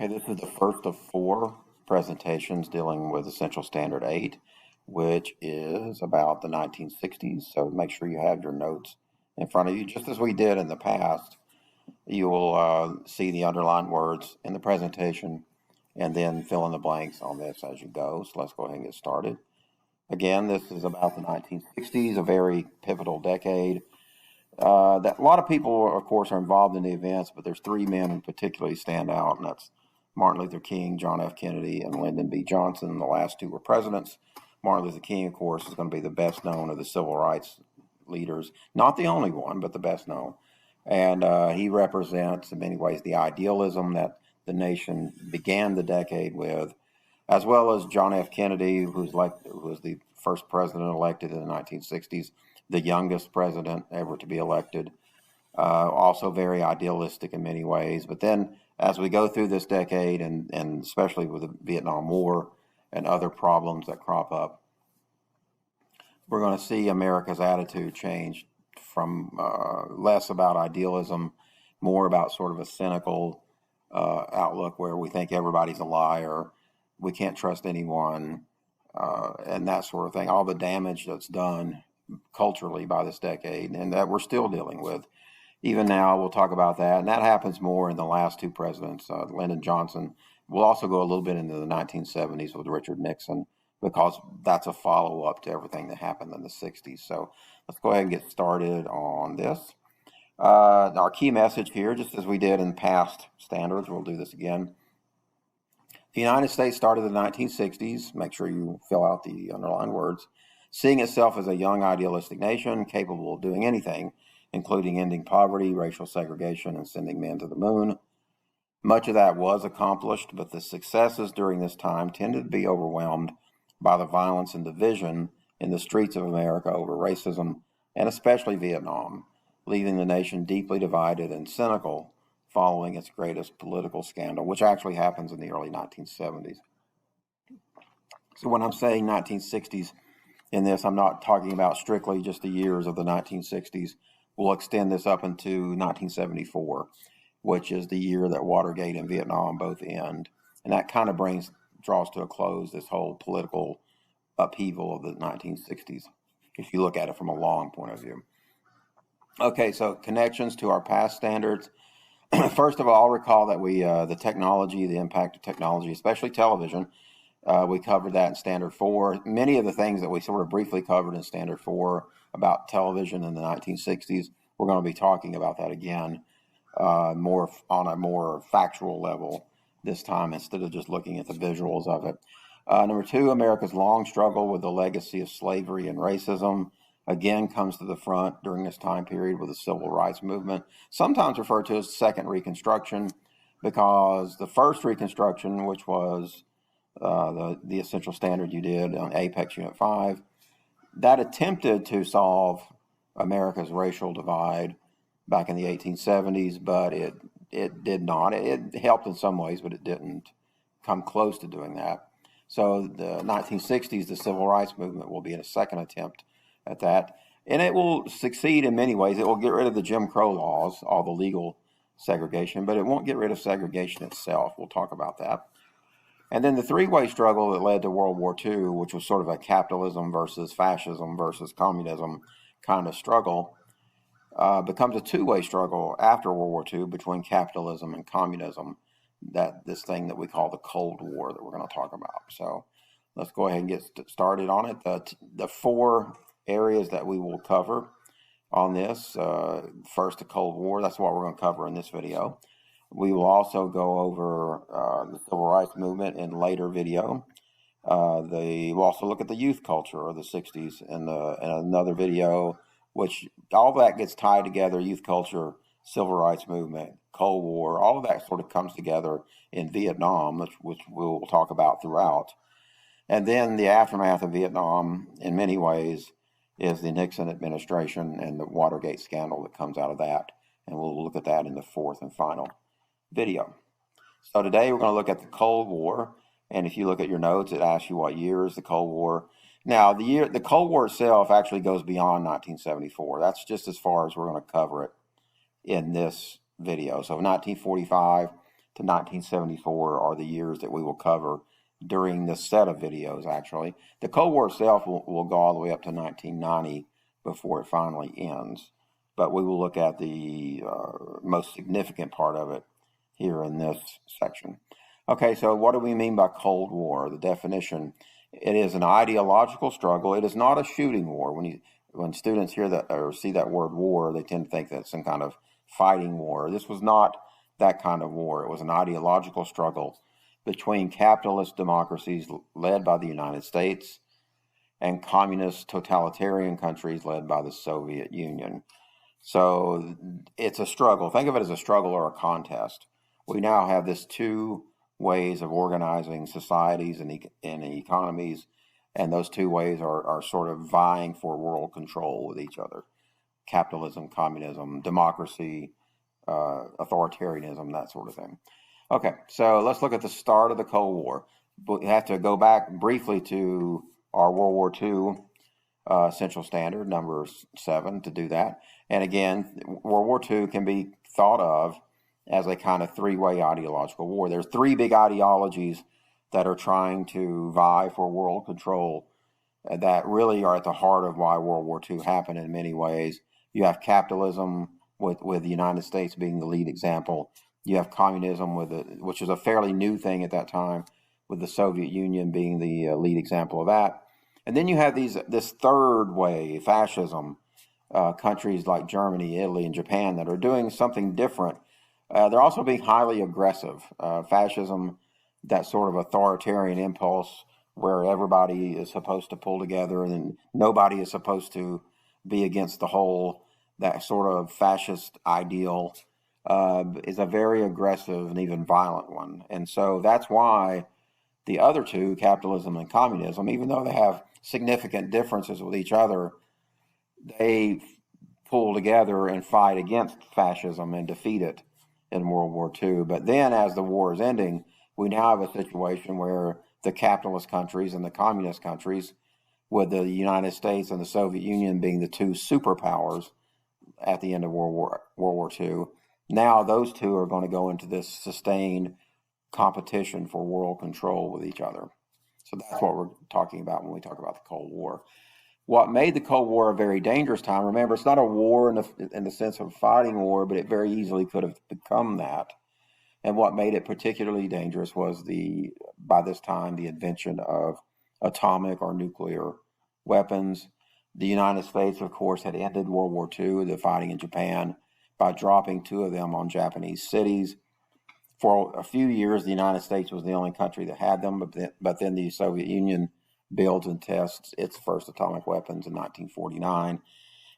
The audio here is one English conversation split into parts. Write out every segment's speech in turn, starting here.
Okay, this is the first of 4 presentations dealing with Essential Standard 8, which is about the 1960s. So make sure you have your notes in front of you, just as we did in the past. You will see the underlined words in the presentation and then fill in the blanks on this as you go. So let's go ahead and get started. Again, this is about the 1960s, a very pivotal decade. That a lot of people, of course, are involved in the events, but there's 3 men who particularly stand out, and that's Martin Luther King, John F. Kennedy, and Lyndon B. Johnson. The last 2 were presidents. Martin Luther King, of course, is going to be the best known of the civil rights leaders. Not the only one, but the best known. And he represents, in many ways, the idealism that the nation began the decade with, as well as John F. Kennedy, who was the first president elected in the 1960s, the youngest president ever to be elected. Also very idealistic in many ways. But then as we go through this decade, and especially with the Vietnam War and other problems that crop up, we're going to see America's attitude change from less about idealism, more about sort of a cynical outlook where we think everybody's a liar, we can't trust anyone, and that sort of thing. All the damage that's done culturally by this decade, and that we're still dealing with. Even now, we'll talk about that, and that happens more in the last 2 presidents, Lyndon Johnson. We'll also go a little bit into the 1970s with Richard Nixon, because that's a follow-up to everything that happened in the 60s. So let's go ahead and get started on this. Our key message here, just as we did in past standards, we'll do this again. The United States started in the 1960s. Make sure you fill out the underlined words. Seeing itself as a young, idealistic nation capable of doing anything, including ending poverty, racial segregation, and sending men to the moon. Much of that was accomplished, but the successes during this time tended to be overwhelmed by the violence and division in the streets of America over racism, and especially Vietnam, leaving the nation deeply divided and cynical following its greatest political scandal, which actually happens in the early 1970s. So when I'm saying 1960s in this, I'm not talking about strictly just the years of the 1960s. We'll extend this up into 1974, which is the year that Watergate and Vietnam both end. And that kind of draws to a close this whole political upheaval of the 1960s, if you look at it from a long point of view. Okay, so connections to our past standards. First of all, recall that the technology, the impact of technology, especially television, we covered that in Standard 4. Many of the things that we sort of briefly covered in Standard 4 about television in the 1960s, we're going to be talking about that again, more on a more factual level this time, instead of just looking at the visuals of it. Number 2, America's long struggle with the legacy of slavery and racism again comes to the front during this time period with the Civil Rights Movement, sometimes referred to as Second Reconstruction, because the first Reconstruction, which was the essential standard you did on Apex Unit 5, that attempted to solve America's racial divide back in the 1870s, but it did not. It helped in some ways, but it didn't come close to doing that. So the 1960s, the Civil Rights Movement will be a second attempt at that, and it will succeed in many ways. It will get rid of the Jim Crow laws, all the legal segregation, but it won't get rid of segregation itself. We'll talk about that. And then the 3-way struggle that led to World War II, which was sort of a capitalism versus fascism versus communism kind of struggle, becomes a 2-way struggle after World War II between capitalism and communism, this thing that we call the Cold War that we're going to talk about. So let's go ahead and get started on it. The 4 areas that we will cover on this, first, the Cold War. That's what we're going to cover in this video. We will also go over the Civil Rights Movement in later video. We'll also look at the youth culture of the 60s in another video, which all that gets tied together: youth culture, Civil Rights Movement, Cold War. All of that sort of comes together in Vietnam, which we'll talk about throughout. And then the aftermath of Vietnam, in many ways, is the Nixon administration and the Watergate scandal that comes out of that. And we'll look at that in the 4th and final video. So today we're going to look at the Cold War, and if you look at your notes, it asks you what year is the Cold War. Now, the Cold War itself actually goes beyond 1974. That's just as far as we're going to cover it in this video. So 1945 to to 1974 are the years that we will cover during this set of videos, actually. The Cold War itself will go all the way up to 1990 before it finally ends. But we will look at the most significant part of it here in this section. Okay, so what do we mean by Cold War? The definition: it is an ideological struggle. It is not a shooting war. When students hear that or see that word war, they tend to think that it's some kind of fighting war. This was not that kind of war. It was an ideological struggle between capitalist democracies led by the United States and communist totalitarian countries led by the Soviet Union. So it's a struggle. Think of it as a struggle or a contest. We now have this two ways of organizing societies and economies, and those two ways are sort of vying for world control with each other. Capitalism, communism, democracy, authoritarianism, that sort of thing. Okay, so let's look at the start of the Cold War. We have to go back briefly to our World War II Central Standard, number 7, to do that. And again, World War II can be thought of as a kind of three-way ideological war. There's three big ideologies that are trying to vie for world control that really are at the heart of why World War II happened in many ways. You have capitalism, with the United States being the lead example. You have communism, which is a fairly new thing at that time, with the Soviet Union being the lead example of that. And then you have this third way, fascism, countries like Germany, Italy, and Japan that are doing something different. They're also being highly aggressive. Fascism, that sort of authoritarian impulse where everybody is supposed to pull together and nobody is supposed to be against the whole, that sort of fascist ideal is a very aggressive and even violent one. And so that's why the other two, capitalism and communism, even though they have significant differences with each other, they pull together and fight against fascism and defeat it in World War II. But then as the war is ending, we now have a situation where the capitalist countries and the communist countries, with the United States and the Soviet Union being the two superpowers at the end of World War II, now those two are going to go into this sustained competition for world control with each other. So that's what we're talking about when we talk about the Cold War. What made the Cold War a very dangerous time, remember, it's not a war in the sense of a fighting war, but it very easily could have become that. And what made it particularly dangerous was by this time, the invention of atomic or nuclear weapons. The United States, of course, had ended World War II, the fighting in Japan, by dropping 2 of them on Japanese cities. For a few years, the United States was the only country that had them, but then the Soviet Union builds and tests its first atomic weapons in 1949.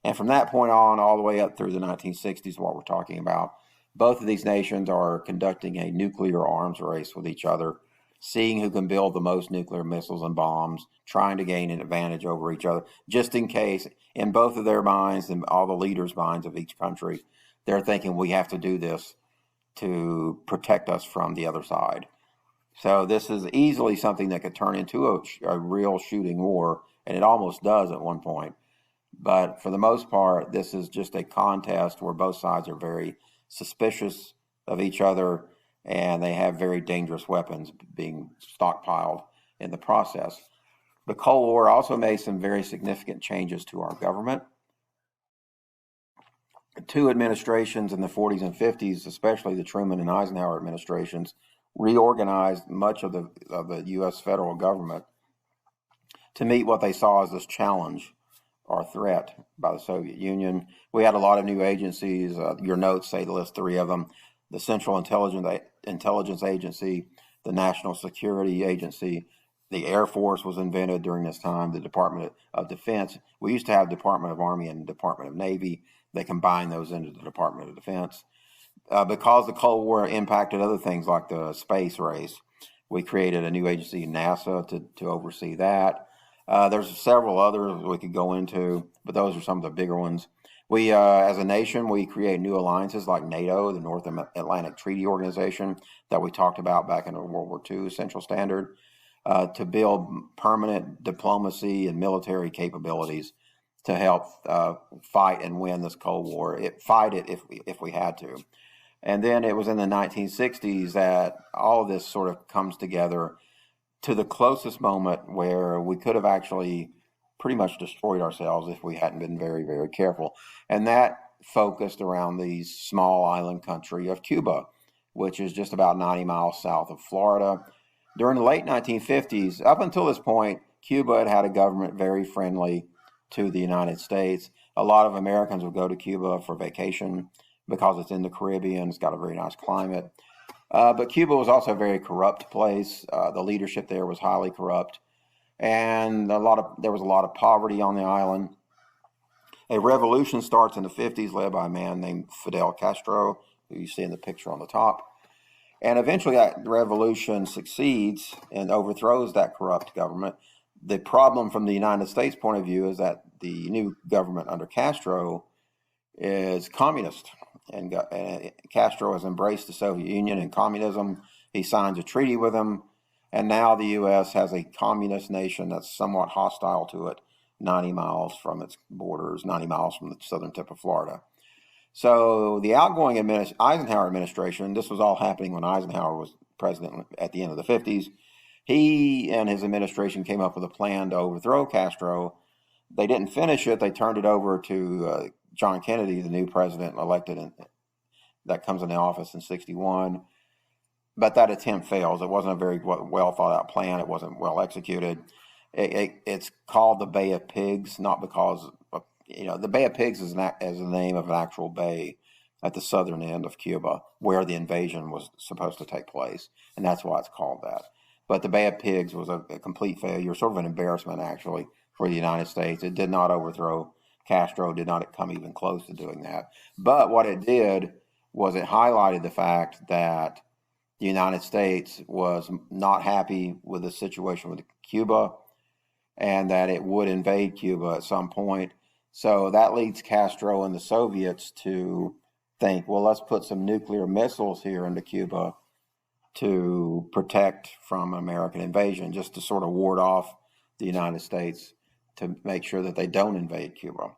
And from that point on, all the way up through the 1960s, what we're talking about, both of these nations are conducting a nuclear arms race with each other, seeing who can build the most nuclear missiles and bombs, trying to gain an advantage over each other, just in case, in both of their minds and all the leaders' minds of each country, they're thinking we have to do this to protect us from the other side. So this is easily something that could turn into a real shooting war, and it almost does at one point. But for the most part, this is just a contest where both sides are very suspicious of each other, and they have very dangerous weapons being stockpiled in the process. The Cold War also made some very significant changes to our government. 2 administrations in the 40s and 50s, especially the Truman and Eisenhower administrations, reorganized much of the U.S. federal government to meet what they saw as this challenge or threat by the Soviet Union. We had a lot of new agencies. Your notes say to list 3 of them: the Central Intelligence Agency, the National Security Agency. The Air Force was invented during this time, the Department of Defense. We used to have Department of Army and Department of Navy. They combined those into the Department of Defense. Because the Cold War impacted other things like the space race, we created a new agency, NASA, to oversee that. There's several others we could go into, but those are some of the bigger ones. We, as a nation, we create new alliances like NATO, the North Atlantic Treaty Organization that we talked about back in the World War II Central Standard, to build permanent diplomacy and military capabilities to help fight and win this Cold War. Fight it if we had to. And then it was in the 1960s that all of this sort of comes together to the closest moment where we could have actually pretty much destroyed ourselves if we hadn't been very, very careful. And that focused around the small island country of Cuba, which is just about 90 miles south of Florida. During the late 1950s, up until this point, Cuba had had a government very friendly to the United States. A lot of Americans would go to Cuba for vacation because it's in the Caribbean. It's got a very nice climate. But Cuba was also a very corrupt place. The leadership there was highly corrupt, and there was a lot of poverty on the island. A revolution starts in the 50s, led by a man named Fidel Castro, who you see in the picture on the top. And eventually that revolution succeeds and overthrows that corrupt government. The problem from the United States point of view is that the new government under Castro is communist. And Castro has embraced the Soviet Union and communism. He signs a treaty with them. And now the U.S. has a communist nation that's somewhat hostile to it, 90 miles from its borders, 90 miles from the southern tip of Florida. So the outgoing Eisenhower administration, this was all happening when Eisenhower was president at the end of the 50s. He and his administration came up with a plan to overthrow Castro. They didn't finish it. They turned it over to John Kennedy, the new president elected that comes into office in 61. But that attempt fails. It wasn't a very well thought out plan. It wasn't well executed. It's called the Bay of Pigs, not because of, the Bay of Pigs is the name of an actual bay at the southern end of Cuba where the invasion was supposed to take place, and that's why it's called that. But the Bay of Pigs was a complete failure, sort of an embarrassment actually for the United States. It did not overthrow Castro, did not come even close to doing that. But what it did was it highlighted the fact that the United States was not happy with the situation with Cuba and that it would invade Cuba at some point. So that leads Castro and the Soviets to think, well, let's put some nuclear missiles here into Cuba to protect from American invasion, just to sort of ward off the United States to make sure that they don't invade Cuba.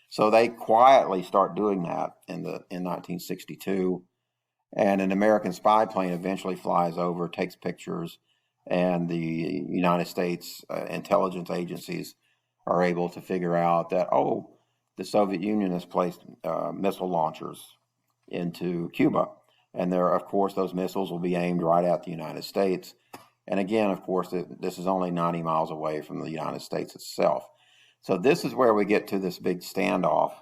So they quietly start doing that in 1962. And an American spy plane eventually flies over, takes pictures, and the United States intelligence agencies are able to figure out that, the Soviet Union has placed missile launchers into Cuba. And of course, those missiles will be aimed right at the United States. And again, of course, this is only 90 miles away from the United States itself. So this is where we get to this big standoff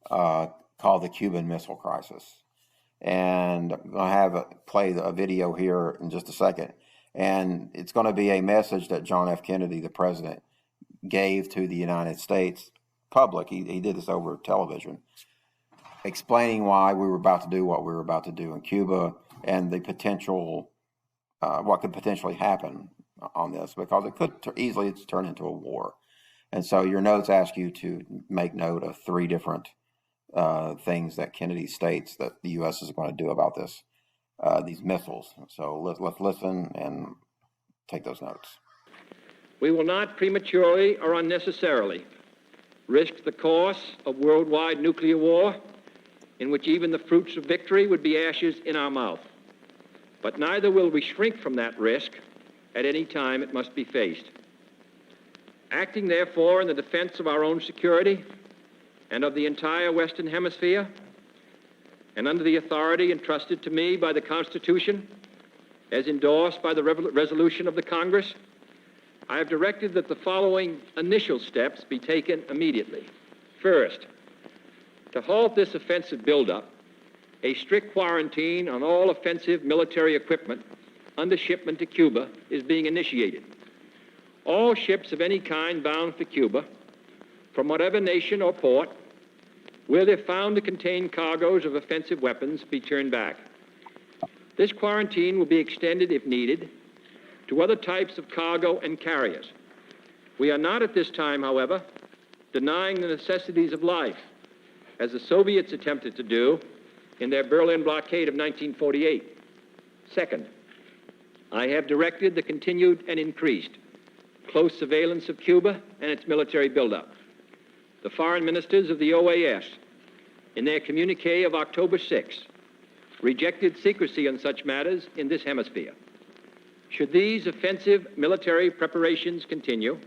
called the Cuban Missile Crisis. And I'm going to play a video here in just a second. And it's going to be a message that John F. Kennedy, the president, gave to the United States public. He did this over television, explaining why we were about to do what we were about to do in Cuba and the potential, what could potentially happen on this, because it could easily turn into a war. And so your notes ask you to make note of 3 different things that Kennedy states that the U.S. is going to do about this, these missiles. So let's listen and take those notes. We will not prematurely or unnecessarily risk the course of worldwide nuclear war, in which even the fruits of victory would be ashes in our mouth. But neither will we shrink from that risk at any time it must be faced. Acting, therefore, in the defense of our own security and of the entire Western Hemisphere, and under the authority entrusted to me by the Constitution, as endorsed by the resolution of the Congress, I have directed that the following initial steps be taken immediately. First, to halt this offensive buildup, a strict quarantine on all offensive military equipment under shipment to Cuba is being initiated. All ships of any kind bound for Cuba, from whatever nation or port, where they're found to contain cargoes of offensive weapons, be turned back. This quarantine will be extended, if needed, to other types of cargo and carriers. We are not at this time, however, denying the necessities of life, as the Soviets attempted to do in their Berlin blockade of 1948. Second, I have directed the continued and increased close surveillance of Cuba and its military buildup. The foreign ministers of the OAS, in their communique of October 6, rejected secrecy on such matters in this hemisphere. Should these offensive military preparations continue,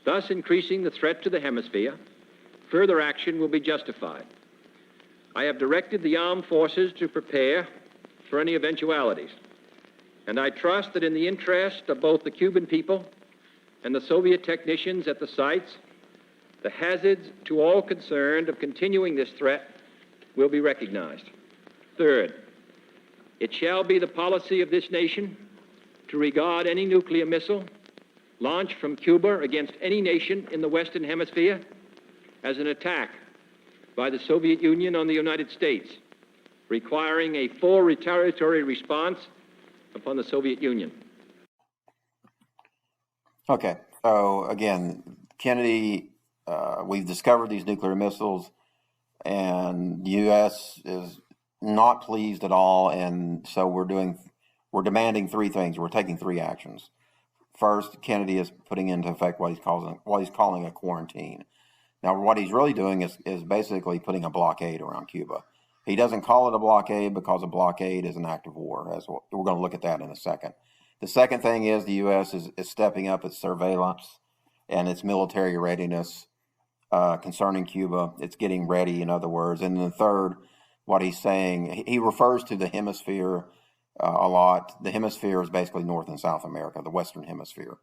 thus increasing the threat to the hemisphere, further action will be justified. I have directed the armed forces to prepare for any eventualities, and I trust that in the interest of both the Cuban people and the Soviet technicians at the sites, the hazards to all concerned of continuing this threat will be recognized. Third, it shall be the policy of this nation to regard any nuclear missile launched from Cuba against any nation in the Western Hemisphere as an attack by the Soviet Union on the United States, requiring a full retaliatory response upon the Soviet Union. Okay, so again, Kennedy, we've discovered these nuclear missiles, and the U.S. is not pleased at all, and so we're demanding three things. We're taking three actions. First, Kennedy is putting into effect what he's calling a quarantine. Now, what he's really doing is basically putting a blockade around Cuba. He doesn't call it a blockade because a blockade is an act of war. We're going to look at that in a second. The second thing is the U.S. is stepping up its surveillance and its military readiness concerning Cuba. It's getting ready, in other words. And then the third, what he's saying, he refers to the hemisphere a lot. The hemisphere is basically North and South America, the Western Hemisphere.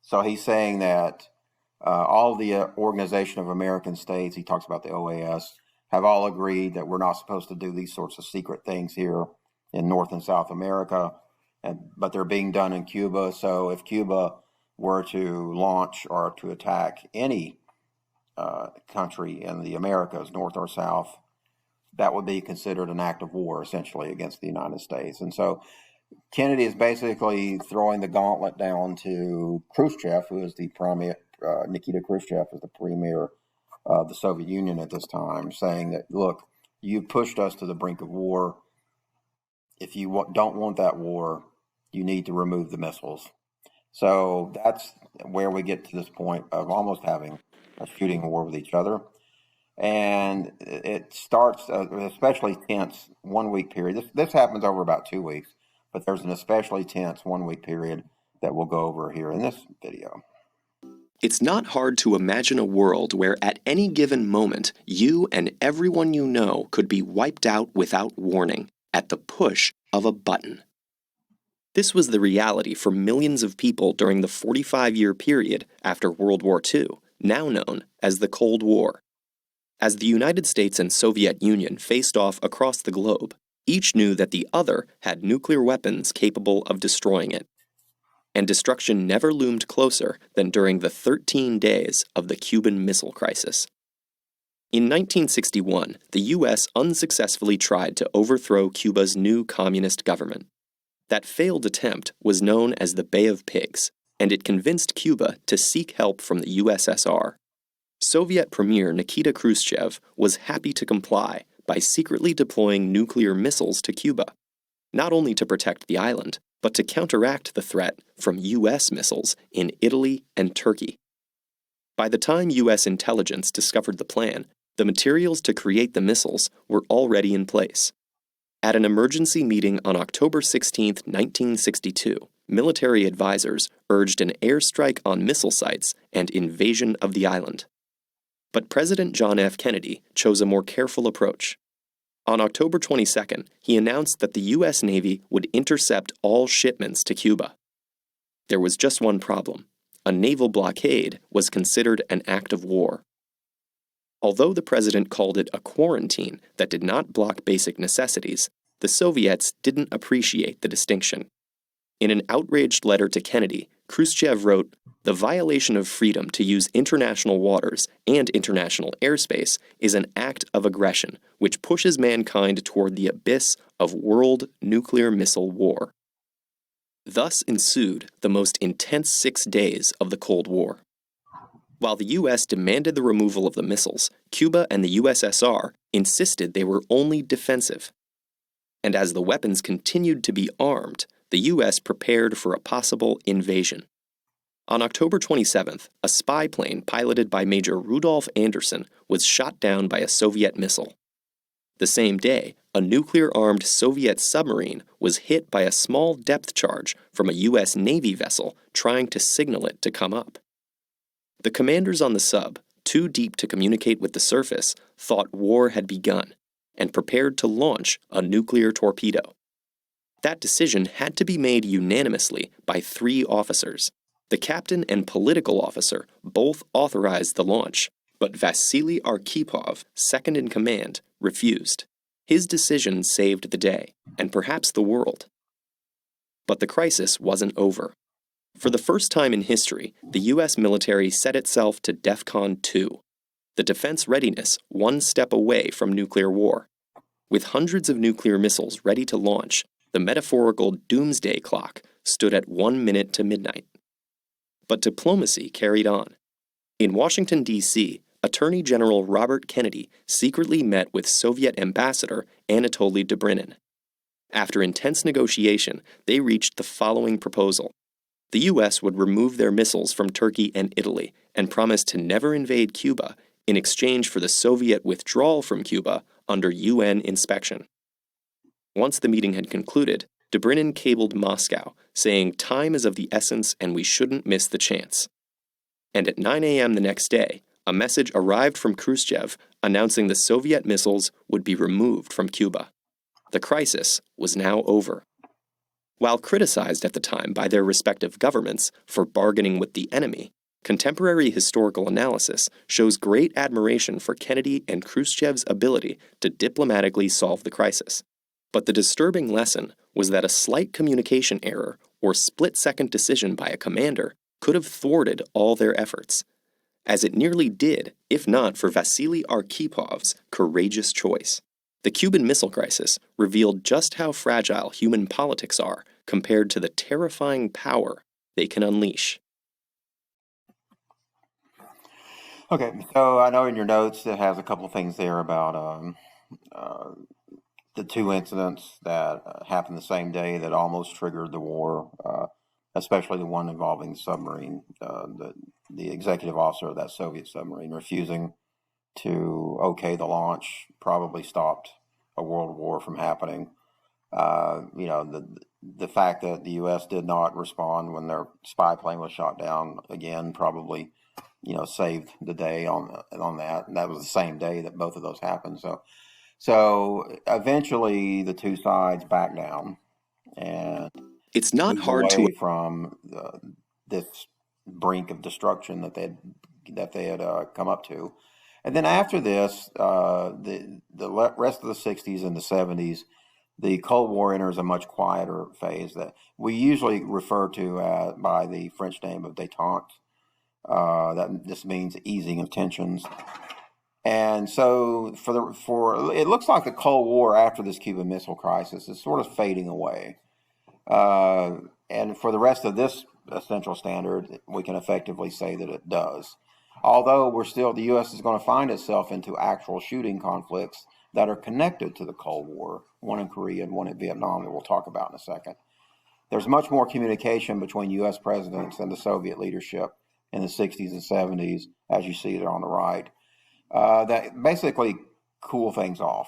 So he's saying that all the Organization of American States, he talks about the OAS, have all agreed that we're not supposed to do these sorts of secret things here in North and South America, but they're being done in Cuba. So if Cuba were to launch or to attack any country in the Americas, North or South, that would be considered an act of war, essentially, against the United States. And so Kennedy is basically throwing the gauntlet down to Khrushchev, who is the premier, Nikita Khrushchev is the premier of the Soviet Union at this time, saying that, look, you pushed us to the brink of war. If you don't want that war, you need to remove the missiles. So that's where we get to this point of almost having a shooting war with each other. And it starts especially tense 1 week period. This happens over about 2 weeks, but there's an especially tense 1 week period that we'll go over here in this video. It's not hard to imagine a world where at any given moment, you and everyone you know could be wiped out without warning at the push of a button. This was the reality for millions of people during the 45-year period after World War II, now known as the Cold War. As the United States and Soviet Union faced off across the globe, each knew that the other had nuclear weapons capable of destroying it. And destruction never loomed closer than during the 13 days of the Cuban Missile Crisis. In 1961, the U.S. unsuccessfully tried to overthrow Cuba's new communist government. That failed attempt was known as the Bay of Pigs, and it convinced Cuba to seek help from the USSR. Soviet Premier Nikita Khrushchev was happy to comply by secretly deploying nuclear missiles to Cuba, not only to protect the island, but to counteract the threat from U.S. missiles in Italy and Turkey. By the time U.S. intelligence discovered the plan, the materials to create the missiles were already in place. At an emergency meeting on October 16, 1962, military advisors urged an airstrike on missile sites and invasion of the island. But President John F. Kennedy chose a more careful approach. On October 22nd, he announced that the U.S. Navy would intercept all shipments to Cuba. There was just one problem. A naval blockade was considered an act of war. Although the president called it a quarantine that did not block basic necessities, the Soviets didn't appreciate the distinction. In an outraged letter to Kennedy, Khrushchev wrote, "The violation of freedom to use international waters and international airspace is an act of aggression which pushes mankind toward the abyss of world nuclear missile war." Thus ensued the most intense 6 days of the Cold War. While the U.S. demanded the removal of the missiles, Cuba and the USSR insisted they were only defensive. And as the weapons continued to be armed, the U.S. prepared for a possible invasion. On October 27th, a spy plane piloted by Major Rudolf Anderson was shot down by a Soviet missile. The same day, a nuclear-armed Soviet submarine was hit by a small depth charge from a U.S. Navy vessel trying to signal it to come up. The commanders on the sub, too deep to communicate with the surface, thought war had begun and prepared to launch a nuclear torpedo. That decision had to be made unanimously by 3 officers. The captain and political officer both authorized the launch, but Vasily Arkhipov, second in command, refused. His decision saved the day, and perhaps the world. But the crisis wasn't over. For the first time in history, the U.S. military set itself to DEFCON 2, the defense readiness one step away from nuclear war. With hundreds of nuclear missiles ready to launch, the metaphorical doomsday clock stood at 1 minute to midnight. But diplomacy carried on. In Washington, D.C., Attorney General Robert Kennedy secretly met with Soviet Ambassador Anatoly Dobrynin. After intense negotiation, they reached the following proposal. The U.S. would remove their missiles from Turkey and Italy and promise to never invade Cuba in exchange for the Soviet withdrawal from Cuba under UN inspection. Once the meeting had concluded, Dobrynin cabled Moscow, saying time is of the essence and we shouldn't miss the chance. And at 9 a.m. the next day, a message arrived from Khrushchev announcing the Soviet missiles would be removed from Cuba. The crisis was now over. While criticized at the time by their respective governments for bargaining with the enemy, contemporary historical analysis shows great admiration for Kennedy and Khrushchev's ability to diplomatically solve the crisis. But the disturbing lesson was that a slight communication error or split-second decision by a commander could have thwarted all their efforts, as it nearly did, if not for Vasily Arkhipov's courageous choice. The Cuban Missile Crisis revealed just how fragile human politics are compared to the terrifying power they can unleash. Okay, so I know in your notes it has a couple of things there about the 2 incidents that happened the same day that almost triggered the war, especially the one involving the submarine, the executive officer of that Soviet submarine refusing to okay the launch probably stopped a world war from happening. The fact that the U.S. did not respond when their spy plane was shot down again probably, saved the day on that. And that was the same day that both of those happened. So eventually the 2 sides backed down and It's not moved hard to away from this brink of destruction that they had come up to. And then after this, the rest of the 60s and the 70s, the Cold War enters a much quieter phase that we usually refer to by the French name of détente. That just means easing of tensions. And so it looks like the Cold War after this Cuban Missile Crisis is sort of fading away. And for the rest of this essential standard, we can effectively say that it does. Although the U.S. is going to find itself into actual shooting conflicts that are connected to the Cold War, one in Korea and one in Vietnam that we'll talk about in a second. There's much more communication between U.S. presidents and the Soviet leadership in the 60s and 70s, as you see there on the right, that basically cool things off.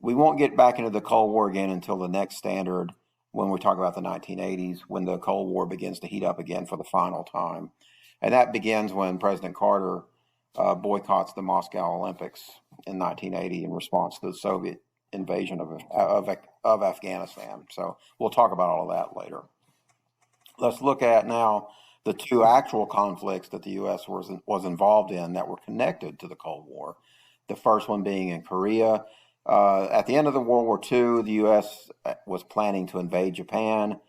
We won't get back into the Cold War again until the next standard when we talk about the 1980s, when the Cold War begins to heat up again for the final time. And that begins when President Carter boycotts the Moscow Olympics in 1980 in response to the Soviet invasion of Afghanistan. So we'll talk about all of that later. Let's look at now the 2 actual conflicts that the U.S. was involved in that were connected to the Cold War. The first one being in Korea. At the end of the World War II, the U.S. was planning to invade Japan.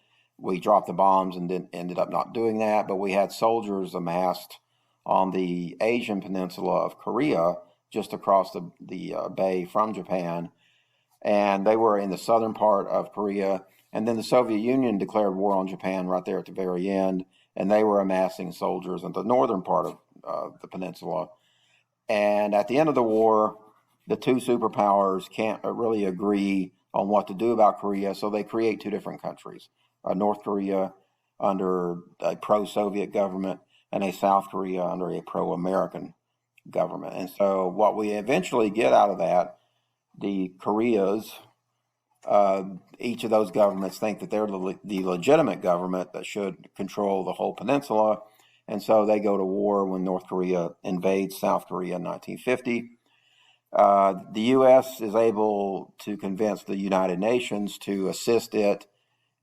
We dropped the bombs and ended up not doing that, but we had soldiers amassed on the Asian peninsula of Korea, just across the bay from Japan, and they were in the southern part of Korea. And then the Soviet Union declared war on Japan right there at the very end, and they were amassing soldiers in the northern part of the peninsula. And at the end of the war, the 2 superpowers can't really agree on what to do about Korea, so they create 2 different countries. North Korea under a pro-Soviet government and a South Korea under a pro-American government. And so what we eventually get out of that, the Koreas each of those governments think that they're the legitimate government that should control the whole peninsula. And so they go to war when North Korea invades South Korea in 1950. The U.S. is able to convince the United Nations to assist it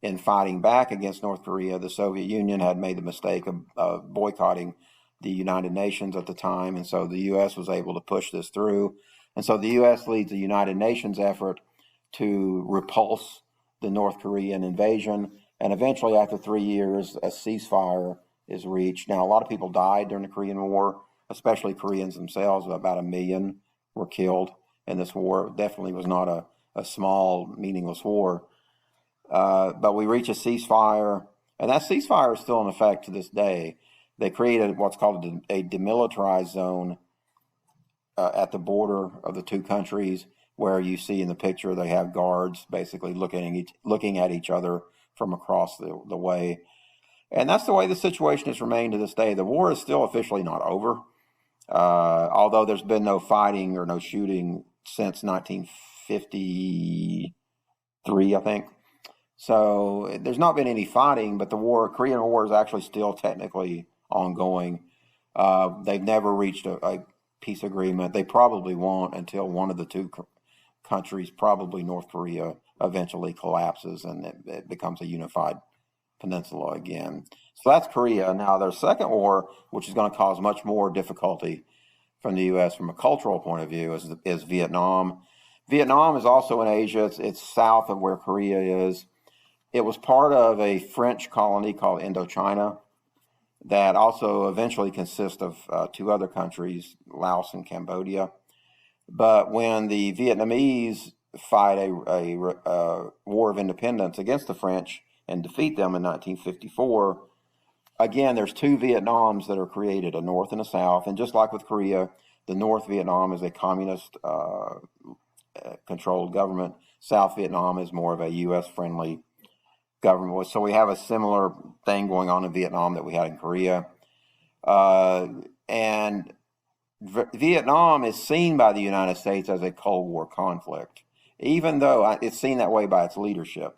in fighting back against North Korea. The Soviet Union had made the mistake of boycotting the United Nations at the time, and so the U.S. was able to push this through. And so the U.S. leads the United Nations effort to repulse the North Korean invasion, and eventually, after 3 years, a ceasefire is reached. Now, a lot of people died during the Korean War, especially Koreans themselves. About 1 million were killed in this war. It definitely was not a small, meaningless war. But we reach a ceasefire, and that ceasefire is still in effect to this day. They created what's called a demilitarized zone at the border of the two countries, where you see in the picture they have guards basically looking at each other from across the way. And that's the way the situation has remained to this day. The war is still officially not over, although there's been no fighting or no shooting since 1953, I think. So there's not been any fighting, but the Korean War is actually still technically ongoing. They've never reached a peace agreement. They probably won't until one of the two countries, probably North Korea, eventually collapses and it becomes a unified peninsula again. So that's Korea. Now, their second war, which is going to cause much more difficulty from the U.S. from a cultural point of view, is Vietnam. Vietnam is also in Asia. It's south of where Korea is. It was part of a French colony called Indochina that also eventually consists of two other countries, Laos and Cambodia. But when the Vietnamese fight a war of independence against the French and defeat them in 1954, again, there's two Vietnams that are created, a North and a South. And just like with Korea, the North Vietnam is a communist controlled government. South Vietnam is more of a U.S.-friendly government. So we have a similar thing going on in Vietnam that we had in Korea. And Vietnam is seen by the United States as a Cold War conflict, even though it's seen that way by its leadership.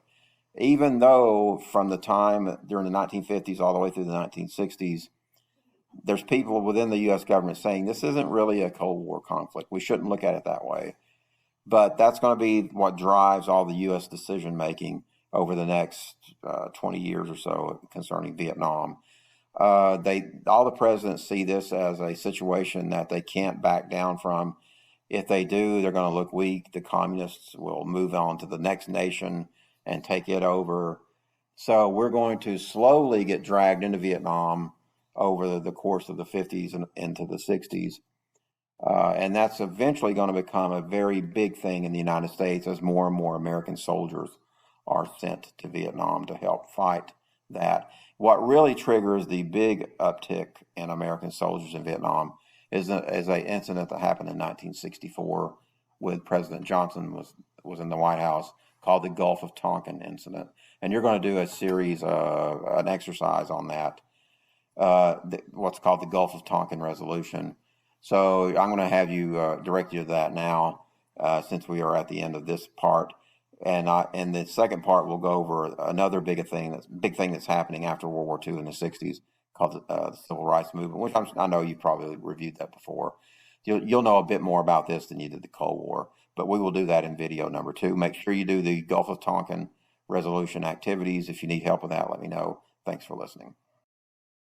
Even though from the time during the 1950s all the way through the 1960s, there's people within the U.S. government saying this isn't really a Cold War conflict. We shouldn't look at it that way. But that's going to be what drives all the U.S. decision-making over the next 20 years or so concerning Vietnam. All the presidents see this as a situation that they can't back down from. If they do, they're going to look weak. The communists will move on to the next nation and take it over. So we're going to slowly get dragged into Vietnam over the course of the 50s and into the 60s. And that's eventually going to become a very big thing in the United States as more and more American soldiers are sent to Vietnam to help fight that. What really triggers the big uptick in American soldiers in Vietnam is an incident that happened in 1964 with President Johnson was in the White House, called the Gulf of Tonkin incident. And you're going to do a series, an exercise on that, what's called the Gulf of Tonkin resolution. So I'm going to have you direct you to that now, since we are at the end of this part. And in the second part, we'll go over another big thing that's happening after World War II in the 60s, called the Civil Rights Movement, which I know you've probably reviewed that before. You'll know a bit more about this than you did the Cold War, but we will do that in video number 2. Make sure you do the Gulf of Tonkin resolution activities. If you need help with that, let me know. Thanks for listening.